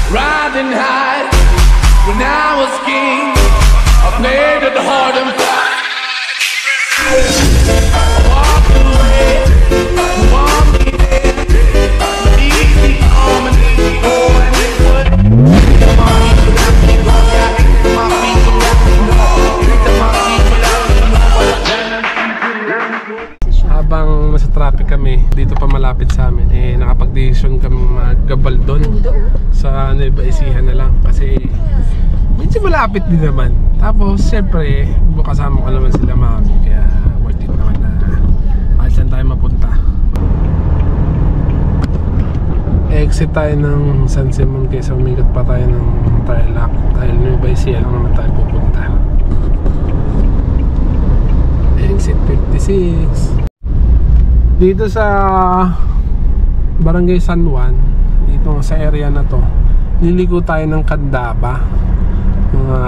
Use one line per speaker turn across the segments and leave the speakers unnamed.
Riding high when I was king. I played at the hard and fast. Walk away, want me there. Easy on my knees, oh, and it would. My feet without me, yeah, my feet without me, my feet without me.
Habang nasa traffic kami, dito pa malapit sa amin, nakapag-decision kami maggabal doon sa Nueva Ecija na lang kasi medyo malapit din naman. Tapos siyempre kasama ko naman sila mami, kaya worth it naman na kahit saan tayo mapunta. Exit tayo ng San Simon kaysa umikat pa tayo ng Tarlac dahil Nueva Ecija lang naman tayo pupunta. Exit 56. Dito sa Barangay San Juan, dito sa area na to, liliko tayo ng Candaba,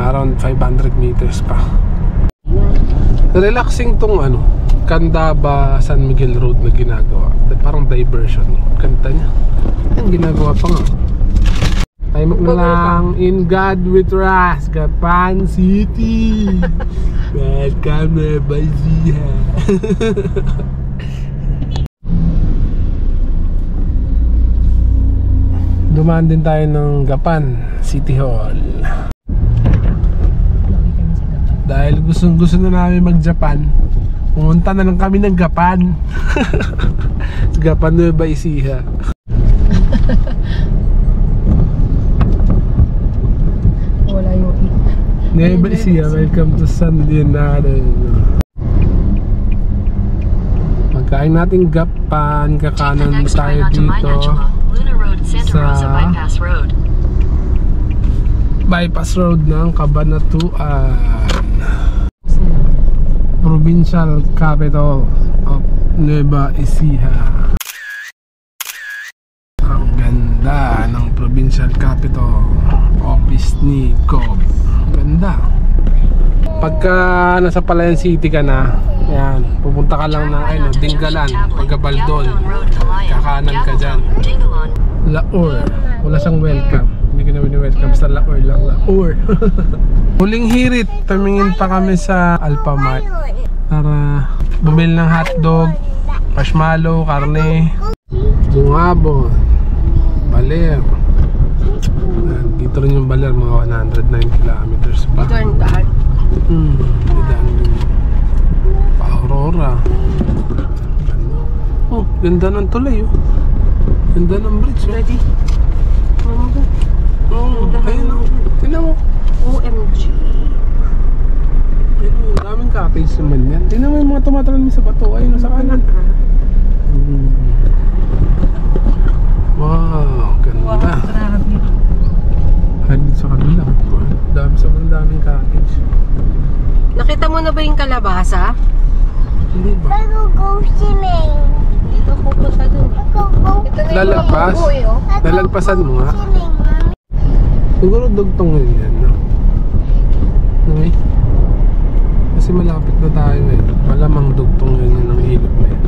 around 500 meters pa. Relaxing tong Candaba San Miguel Road na ginagawa, parang diversion. Kanta niya yan, ginagawa pa nga. Tayo na lang. In God we trust, Gapan City. Welcome to Ecija. Dumaan din tayo ng Gapan City Hall dahil gusto na namin mag-Japan. Pumunta na lang kami ng Gapan. Gapan Nueva Ecija.
Wala yung
Nueva Ecija, welcome to San Leonardo. Pagkain natin Gapan, kakanan tayo dito sa bypass road ng Cabanatuan, provincial capital of Nueva Ecija. Ang ganda ng provincial capital office ni Cobb. Ganda. Pagka nasa Palayan City ka na, yan, pupunta ka lang ng Dingalan, Pagabaldon, kakanan ka dyan. Laur, wala siyang welcome. Hindi ka na welcome sa Laur lang. Laur. Huling hirit, tumingin pa kami sa Alphamart para bumili ng hotdog, marshmallow, karne, bungabon, baler. Dito rin yung baler, mga 109 kilometers pa.
dito ang daan.
Daan din pa Aurora. Oh, ganda ng tulay oh. Ganda ng bridge oh.
Ready?
Ayun oh. Tingnan mo.
OMG.
Ayun oh, daming cottage naman yan. Tingnan mo yung mga tumatalan sa bato. Ayun sa kanan. Wow, ganda. Hagit sa kabila. Sobrang daming cottage.
Nakita mo na ba yung kalabasa?
Hindi ba?
Dito pupunta doon.
Lalagpas? Lalagpasan mo nga? Siguro dugtong yun yan, no? Okay? Kasi malapit na tayo eh. Malamang dugtong yun yun ang ilog na yan.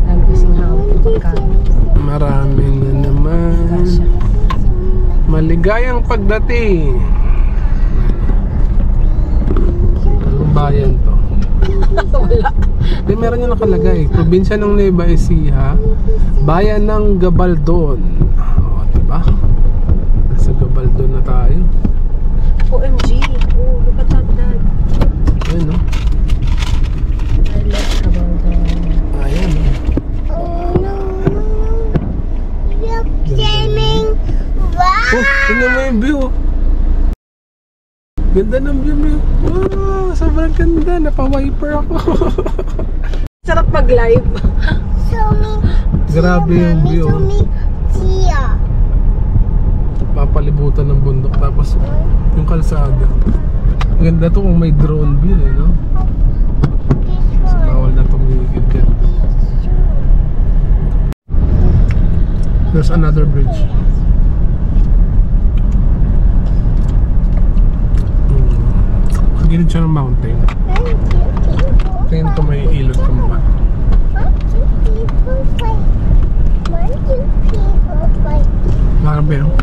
Dami kasing hapon pagkain.
Marami na naman. Maligayang pagdating. Anong bayan to?
Wala.
Hindi, meron yung nakalagay. Probinsya ng Nueva Ecija, bayan ng Gabaldon. O, diba? Nasa Gabaldon na tayo.
OMG. Oh, look at that.
Ayan, no?
I love Gabaldon.
Ayan, no? Oh, tingnan mo yung view. Ganda ng view mo. Wow, sobrang ganda. Napa-wiper ako.
Sarap mag-live.
Grabe yung view. Papalibutan ng bundok. Tapos yung kalsada. Ganda to kung may drone view eh, no? So, bawal na tumigil ka. There's another bridge. Gilid siya ng mountain. Tingin ko may ilog kung ba. Grabe, oh.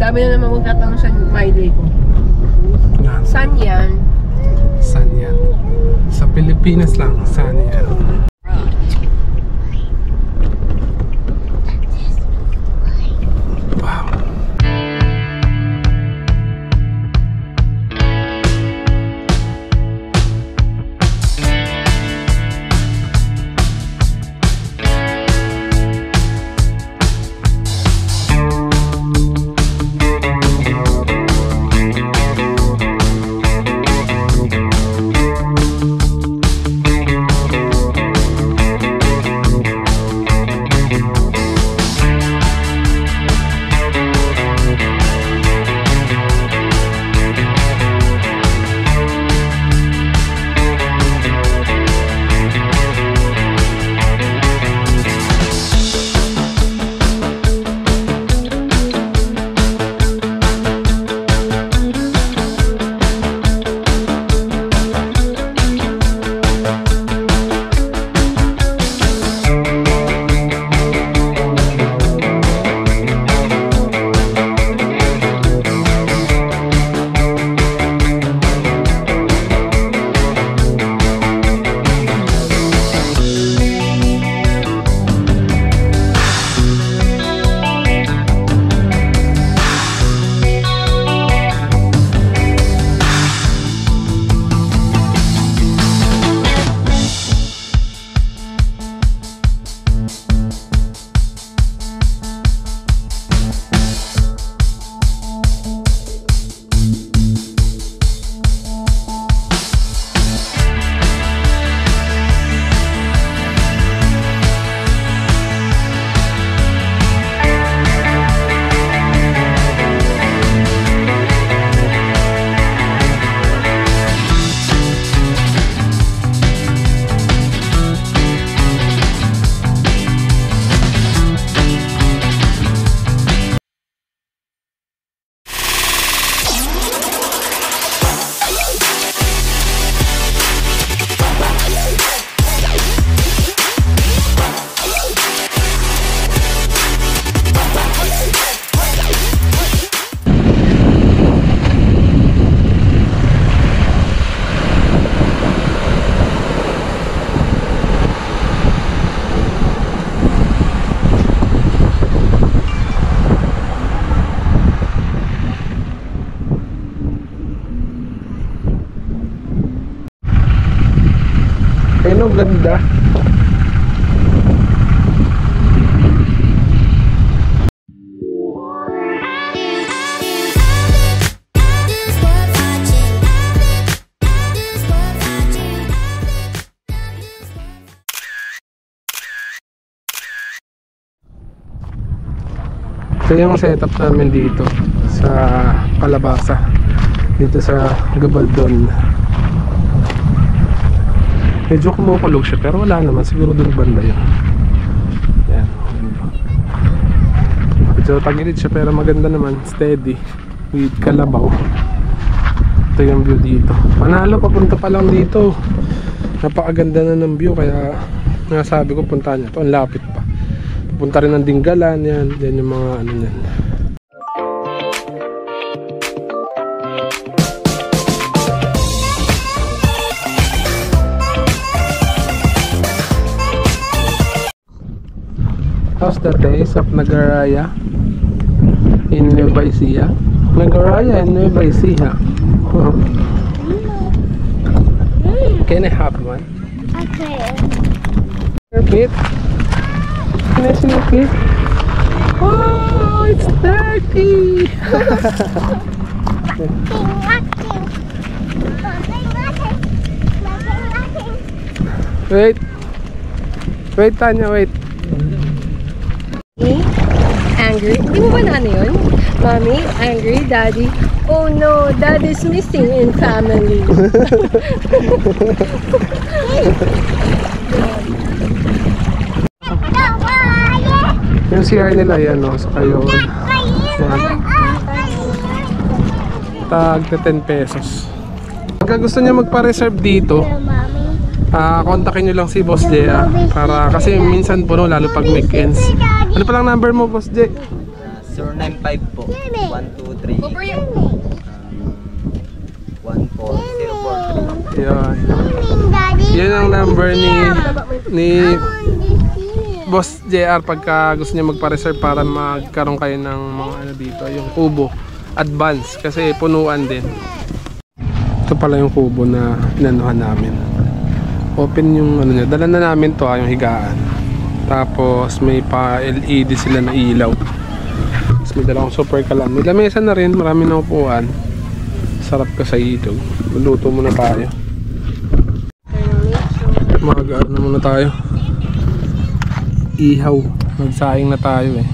Dami na naman magtatanong sa my day ko.
Yan.
Saan yan?
Saan yan? Sa Pilipinas lang. Saan yan? Wow. Ayun, ang ganda. Ito yung setup namin dito sa Calabasa, dito sa Gabaldon. Medyo kumukulog siya pero wala naman, siguro doon banda yun. Yan, medyo tagilid siya pero maganda naman, steady with kalabaw. Ito yung view dito. Manalo, papunta pa lang dito. Napakaganda na ng view, kaya nasabi ko punta niya. Ito ang lapit pa. Punta rin ng Dinggalan, yan. Yan yung mga ano yan. How's the taste of Nagaraya in Nueva Ecija? Nagaraya in Nueva Ecija. Can I have one?
Okay.
Repeat. Can I see your feet? Oh, it's dirty! Wait. Wait, Tanya, wait.
Angry? Hindi mo ba na ano yun? Mommy, angry, daddy. Oh no, daddy's missing in family.
Yung CR nila yan, no? Sa kayo. Tag na 10 pesos. Pagka gusto niya magpa-reserve dito, kontakin nyo lang si Boss J, para kasi minsan puno, lalo pag weekends. Ano palang number mo, Boss J?
095 po. 123 14043.
Yan. Yan ang number ni Boss JR pagka gusto niya magpa-reserve para magkaroon kayo ng mga ano dito, yung kubo advance kasi punuan din. Ito pala yung kubo na inanuhan namin. Open yung ano niya. Dala na namin to, yung higaan. Tapos may pa LED sila na ilaw. Tapos may dalawang super kalan. May lamesa na rin, marami na upuan. Sarap ka sa ilog. Luluto muna tayo. Mag-aar na muna tayo. Ihaw. Magsaing na tayo eh.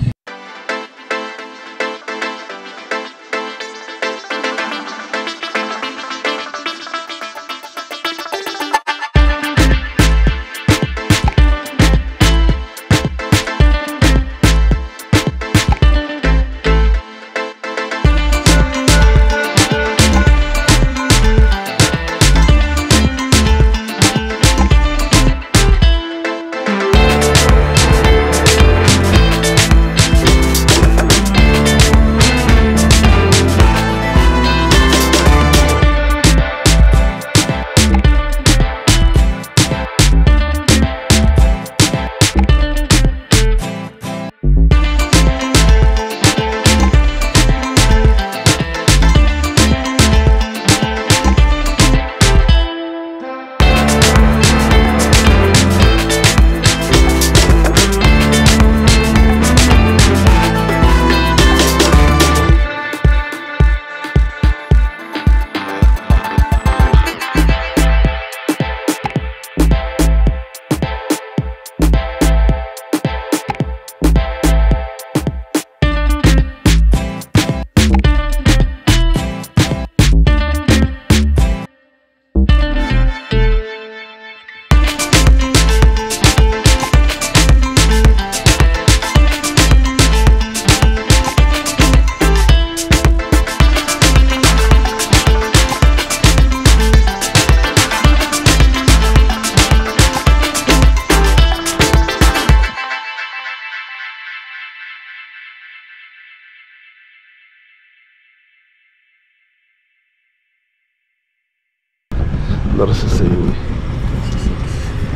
Narsasing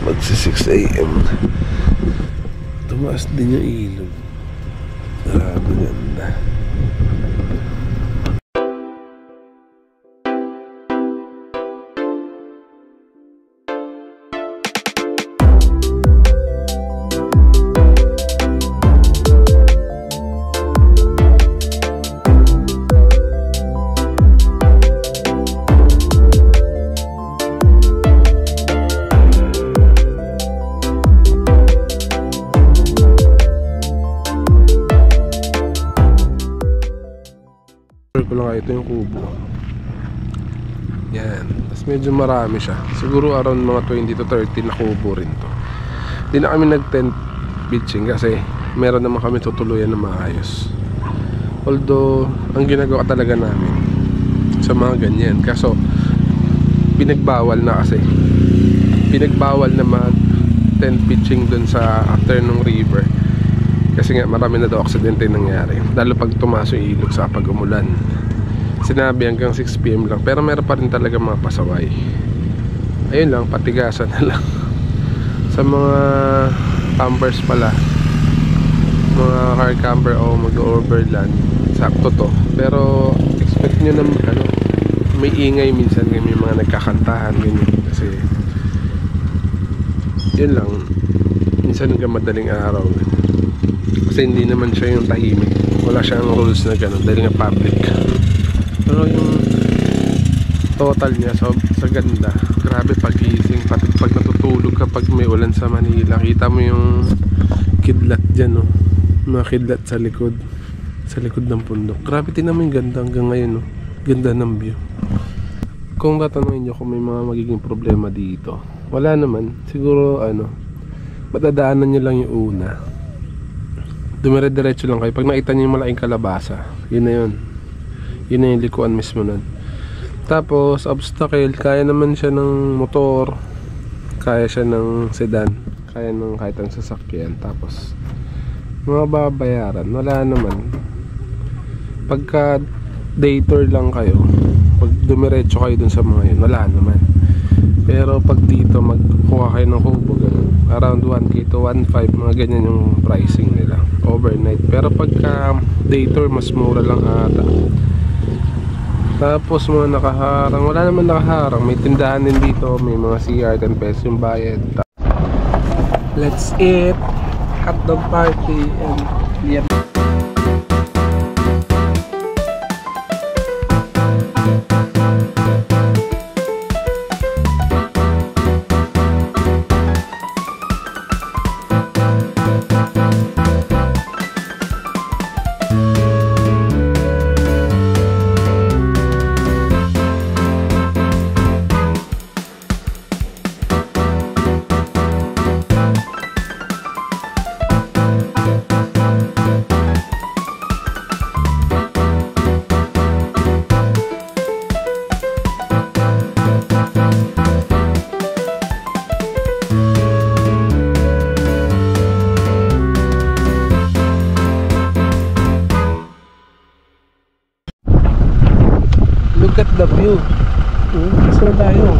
magsi 6 AM. Tumaas din yung ilog. Grabe ganda. Ko lang, ito yung kubo. Yan. Tapos medyo marami siya. Siguro around mga 20 to 30 na kubo rin to. Hindi na kami nag-tent pitching kasi meron naman kami tutuluyan na maayos. Although ang ginagawa talaga namin sa mga ganyan, kaso pinagbawal na kasi. Pinagbawal na mag-tent pitching dun sa after nung river. Kasi nga marami na daw aksidente nangyari, lalo pag tumaso yung ilog sa pag umulan. Sinabi hanggang 6 PM lang, pero meron pa rin talaga mga pasaway. Ayun lang, patigasan na lang. Sa mga campers pala, mga car camper o mag-overland, sakto to. Pero expect nyo na may ingay minsan, may mga nagkakantahan ganyan. Kasi yun lang, minsan hanggang madaling araw. Kasi hindi naman siya yung tahimik. Wala siyang rules na gano'n dahil nga public. Pero yung total niya sa ganda, grabe pagising. Pati pag natutulog kapag may ulan sa Manila, kita mo yung kidlat dyan, no? Mga kidlat sa likod ng bundok. Grabe, tingnan mo yung ganda hanggang ngayon, no? Ganda ng view. Kung tatanungin nyo kung may mga magiging problema dito, wala naman. Siguro matadaanan nyo lang yung una. Dumire-diretso lang kayo. Pag nakita nyo yung malaking kalabasa, yun na yun. Yun na yung likuan mismo nun. Tapos obstacle, kaya naman siya ng motor, kaya siya ng sedan, kaya ng kahit ang sasakyan. Tapos mga babayaran, wala naman. pagka day tour lang kayo, pag dumiretso kayo dun sa mga yun, wala naman. Pero pag dito magkuha kayo ng Kubo, around 1K to 1.5, mga ganyan yung pricing nila overnight. Pero pagka day tour, mas mura lang ata. Tapos mga nakaharang, wala naman nakaharang, may tindahan din dito, may mga CR, 10 pesos yung bayad. Let's eat hotdog party and yep. Look at the view. Saan tayo?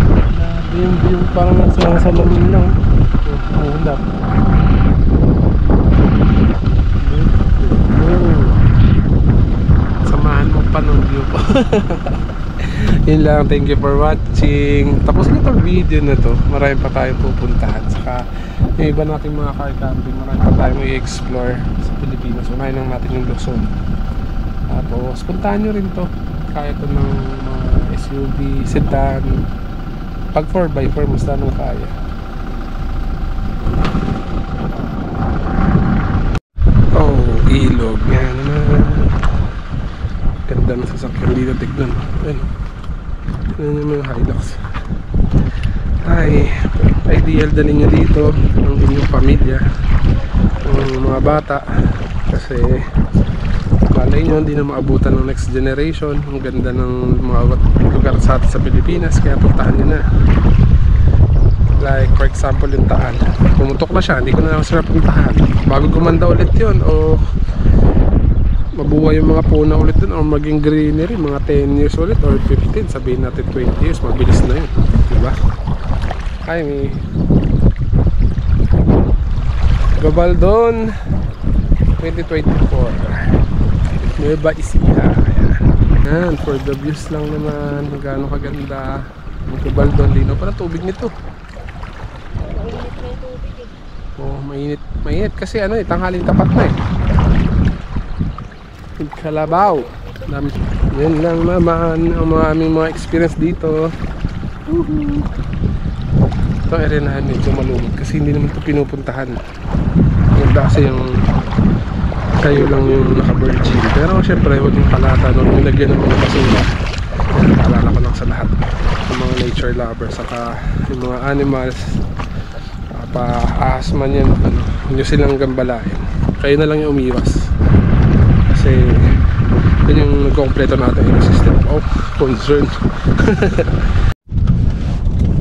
Grabe yung view, parang nasa salamin lang. Hold up. Samahan mo pa ng view ko. Yun lang, thank you for watching. Tapos na itong video na to, marami pa tayong pupuntahan. Saka yung iba nating mga car camping, marami pa tayong i-explore sa Pilipinas. Unahin lang natin yung Luzon. Tapos puntahan nyo rin to, kaya ito ng mga SUV, sedan. Pag 4x4 mas lalong kaya. Oh, ilog. Yan naman. Ganda na sasakyan dito, tignan. Ayun. Yan yung mga Hilux. Ay, ideal dalhin nyo dito ang inyong pamilya, ang mga bata, kasi malay nyo, hindi na maabutan ng next generation. Ang ganda ng mga lugar sa atin sa Pilipinas, kaya puntahan nyo na. Like for example yung Taal, pumutok na siya, hindi ko na lang sila puntahan. Bago gumanda ulit yun, o mabuhay yung mga puna ulit dun, o maging greenery, mga 10 years ulit or 15, sabihin natin 20 years, mabilis na yun, diba? Hi me Gabaldon 2024 Nueva Ecija. Ayan, for the views lang naman, gaano kaganda ang Gabaldon. Lino pa ng tubig nito.
Mainit na yung tubig eh.
Oh, mainit kasi ano eh, tanghaling tapat na eh. Kalabaw. Yan lang naman ang aming mga experience dito. Itong area na medyo malumot kasi hindi naman ito pinupuntahan. Ganda kasi yung kayo lang yung naka-virgin. Pero syempre huwag yung palata, huwag yung lagyan ng mga basura. Paalala ko lang sa lahat ng mga nature lovers, saka yung mga animals, pa-ahas man yan, ano, huwag nyo silang gambalain. Kayo na lang yung umiwas kasi yun yung nagkompleto natin yung system of concern.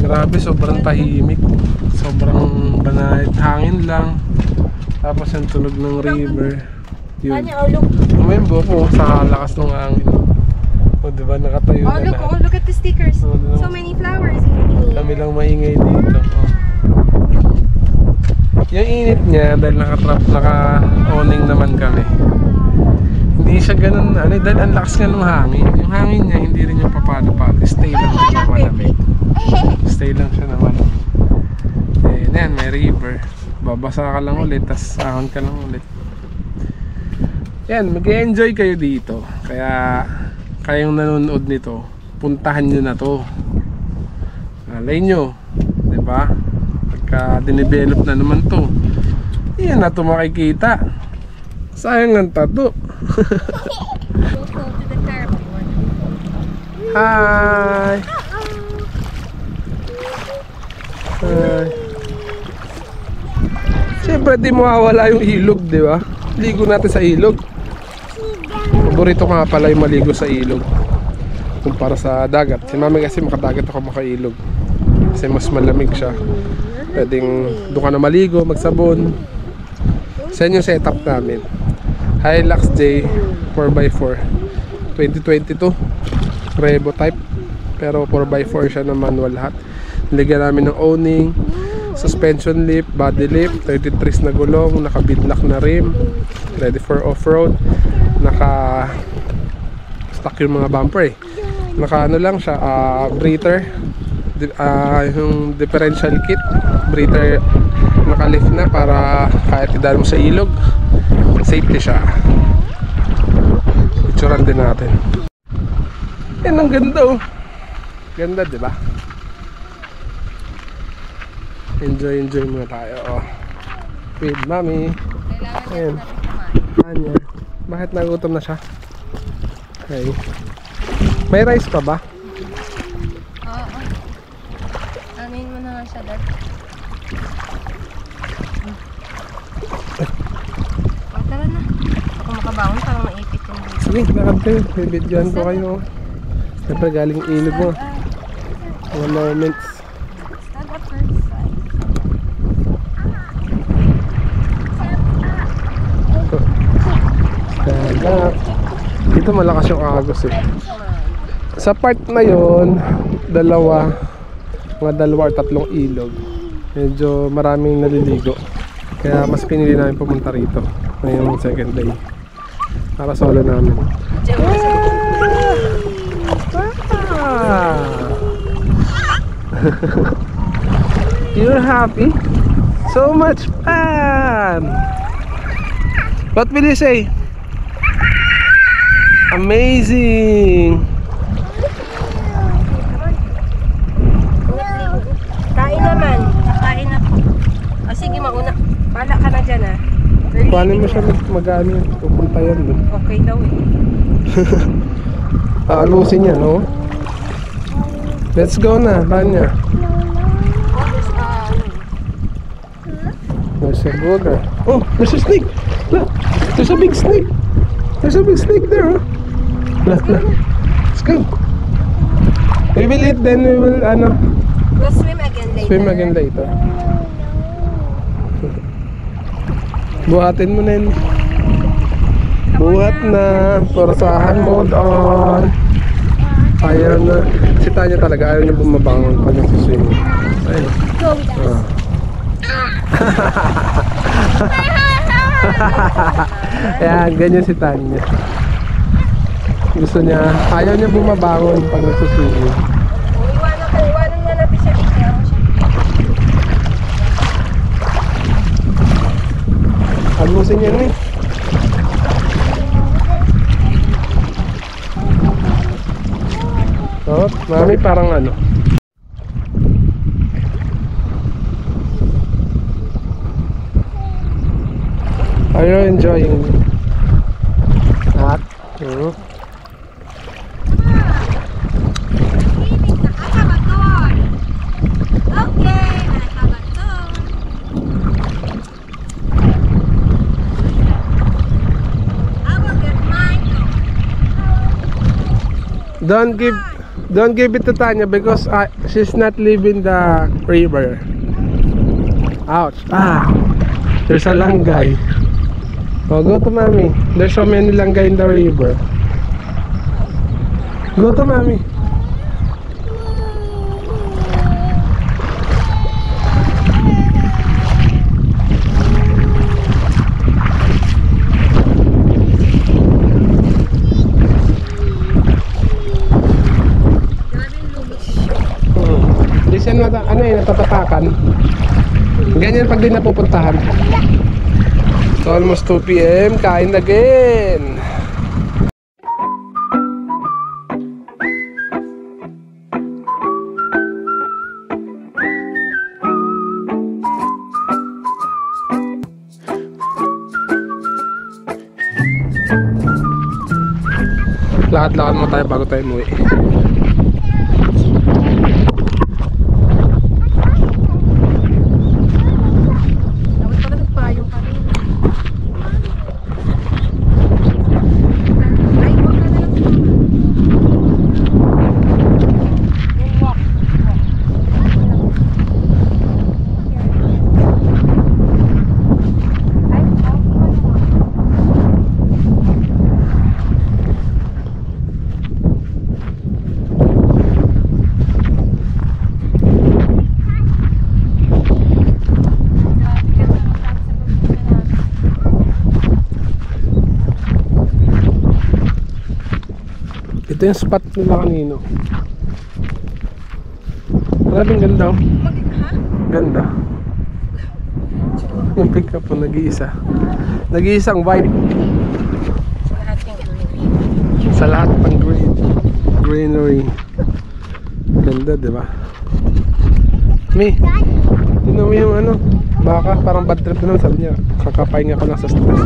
Grabe, sobrang tahimik, sobrang banayad, hangin lang, tapos yung tunog ng river. Yun. May buko sa lakas ng hangin. O diba, nakatayo na lahat.
Oh, look at the stickers. So many flowers.
Kami lang maingay dito. Yung init niya, dahil naka-owning naman kami, hindi siya ganun, ano, dahil ang lakas nga ng hangin. Yung hangin niya, hindi rin yung papalo-palo. Stay lang siya na malamig. Stay lang siya na malamig. And yan, may river. Babasa ka lang ulit, tas ahon ka lang ulit. Yan, mag-enjoy kayo dito. Kaya kayong nanonood nito, puntahan nyo na to. Alay nyo, diba? Pagka dinevelop na naman to, yan na to makikita. Sayang ang tato. Hi! Hi! Siyempre di mawawala yung ilog, diba? Ligo natin sa ilog. Paborito ko nga pala yung maligo sa ilog kumpara sa dagat. Si mami kasi makadagat ako makailog kasi mas malamig siya. Pwedeng doon ka na maligo, magsabon. Sa yung setup namin. Hilux J 4x4 2022 Revo type, pero 4x4 siya na manual lahat. Nilagyan namin ng owning, suspension lip, body lip, 33 na gulong, naka bidlock na rim, ready for off-road. Naka stock yung mga bumper eh. Naka ano lang siya, breather, yung differential kit, breather naka-lift na para kahit idaan mo sa ilog, safety siya. Picturean din natin. Yan, ang ganda oh. Ganda, di ba? Enjoy muna tayo oh. With mommy. Ayan. Anya. Bakit nagutom na siya? Okay. May rice pa ba?
Oo. Anin mo na nga siya, Dad. Tara na. Ako makabangon parang maipit yung dito.
Sige, lakad kayo. Bibidyoan ko kayo. Siyempre galing ilog mo. Mga moments.
Start at first sight.
Ganda. Dito malakas yung agos eh. Sa part na yon, mga dalawa or tatlong ilog. Medyo maraming naliligo. Kaya mas pinili namin pumunta rito ngayong second day. Para solo namin. You're happy? So much fun! What will you say? Amazing!
Kain naman. Nakain ako. O sige, mauna. Bala ka na dyan ah.
Paano mo siya mag-ano yun? Pupunta yan dun.
Okay daw eh.
Aalusin yan, no? Let's go na, Tanya. There's a booger. Oh, there's a snake! Look! There's a big snake! There's a big snake there, huh? Look. Let's go! We will eat, then we will,
We'll swim again later.
swim again later. Buhatin mo na yun. Buhat na. Purasahan mode on. Ayaw na. Si Tanya talaga ayaw niya bumabangon pag nagsiswimming. Ayun.
Go with us.
Ayan, ganyan si Tanya. Gusto niya, ayaw niya bumabangon pag nagsiswimming.
Iwanan nga natin siya dito.
Alusin yan eh. Oh, mami parang ano. Are you enjoying that? Don't give it to Tanya because she's not leaving the river. Ouch. There's a langgay. Oh, go to mommy. There's so many langgay in the river. Go to mommy. Listen na, ano eh, natatapakan. Ganyan pag di napupuntahan. So almost 2 PM, kain again. Lakad-lakad mo tayo bago tayo umuwi. Ito yung spot nila kanino. Maraming ganda oh. Ganda. Yung pick up po nag-iisa. Nag-iisang white. Sa lahat ng greenery. Ganda, di ba? Tignan mo yung ano, baka parang bad trip na naman, sabi niya. Kakapahinga ko lang sa stress.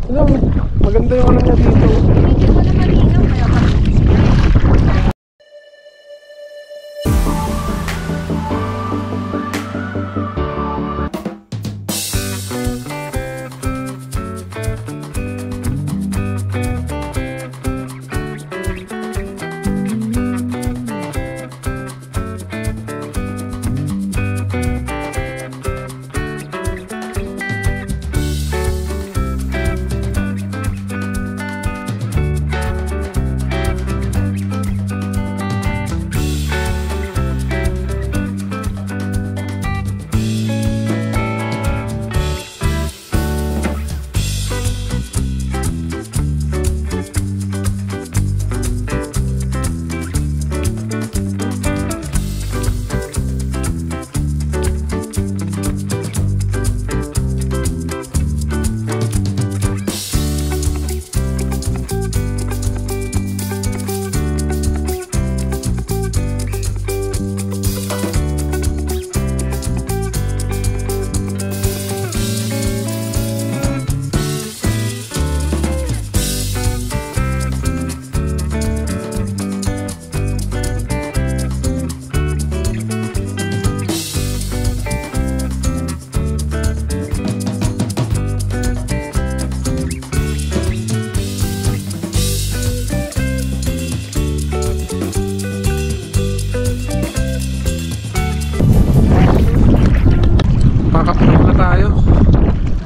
Tignan mo, maganda yung ano niya dito.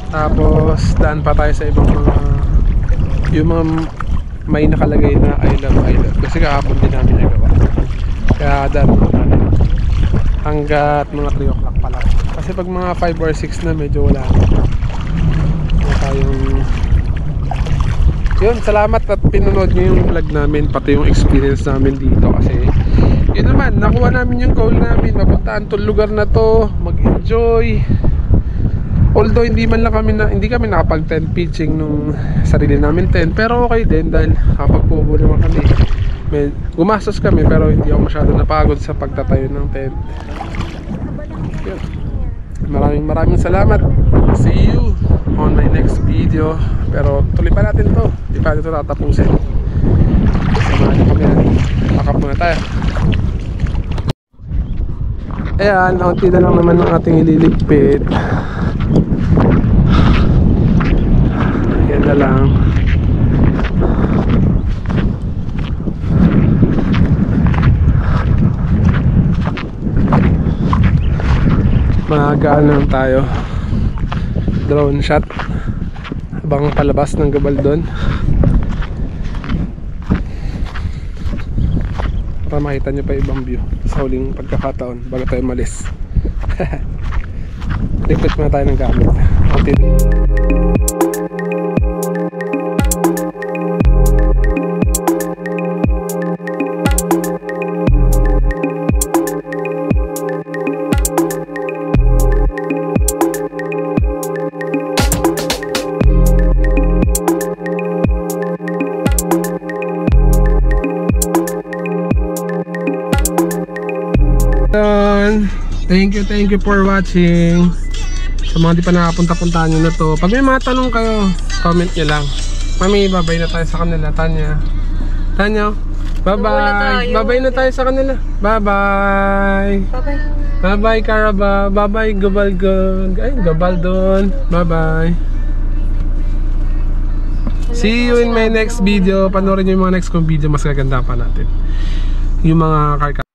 Tapos daan pa tayo sa ibang mga yung mga may nakalagay na I love kasi kahapon din namin nagawa, kaya daan muna tayo hanggat mga 3 o'clock pala, kasi pag mga 5 or 6 na medyo wala tayong yun. Salamat at pinunod nyo yung vlog namin, pati yung experience namin dito, kasi yun naman, nakuha namin yung goal namin, mapuntaan tong lugar na to, mag-enjoy. Although hindi kami nakapag tent pitching nung sarili namin tent, pero okay din dahil nakapagpubo naman kami. Gumastos kami pero hindi ako masyado napagod sa pagtatayo ng tent. Maraming salamat. See you on my next video. Pero tuloy pa natin to, hindi pa ito tatapusin. Samahan niyo kami, pakap muna tayo. Ayan, naunti na lang naman ng ating ililigpit. Ayan na lang. Magaan lang tayo. Drone shot habang palabas ng Gabaldon para makita nyo pa ibang view sa huling pagkakataon bago tayo malis. Ligpit muna tayo ng gamit. Thank you for watching. Sa mga di pa nakapunta-puntahan nyo na to, pag may mga tanong kayo, comment nyo lang. Mami, babay na tayo sa kanila. Tanya, bye-bye. Babay na tayo sa kanila. Bye-bye. Bye-bye Caraba. Bye-bye Gabaldon. Bye-bye. See you in my next video. Panoorin nyo yung mga next kong video. Mas gaganda pa natin yung mga car